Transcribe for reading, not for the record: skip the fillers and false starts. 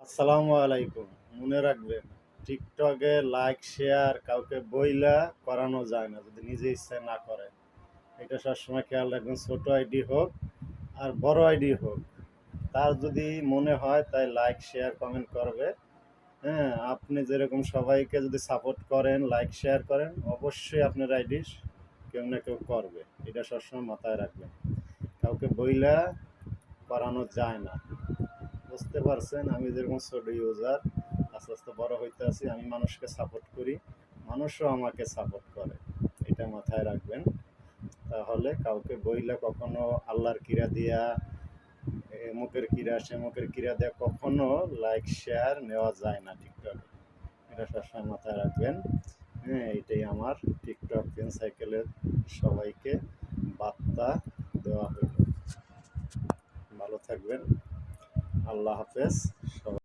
আসসালামু আলাইকুম। মনে রাখবেন, টিকটকে লাইক শেয়ার কাউকে বইলা করানো যায় না যদি নিজে ইচ্ছা না করে। এটা সবসময় খেয়াল রাখবেন, ছোট আইডি হোক আর বড় আইডি হোক, তার যদি মনে হয় তাই লাইক শেয়ার কমেন্ট করবে। হ্যাঁ, আপনি যেরকম সবাইকে যদি সাপোর্ট করেন, লাইক শেয়ার করেন, অবশ্যই আপনার আইডি কেউ না কেউ করবে। এটা সবসময় মাথায় রাখবেন, কাউকে বইলা করানো যায় না। বুঝতে পারছেন? আমি যেরকম ছোট ইউজার, আস্তে আস্তে বড় হইতে আছি, আমি মানুষকে সাপোর্ট করি, মানুষও আমাকে সাপোর্ট করে। এটা মাথায় রাখবেন। তাহলে কাউকে বইলা কখনো আল্লাহর কিরা দিয়া, এমুকের কিরা সেমুকের কিরা দিয়া কখনো লাইক শেয়ার নেওয়া যায় না টিকটকে। এটা সবসময় মাথায় রাখবেন। হ্যাঁ, এইটাই আমার টিকটক ফ্রেন্ড সাইকেলের সবাইকে বার্তা দেওয়া হলো। ভালো থাকবেন। আল্লাহ হাফেজ। সবাই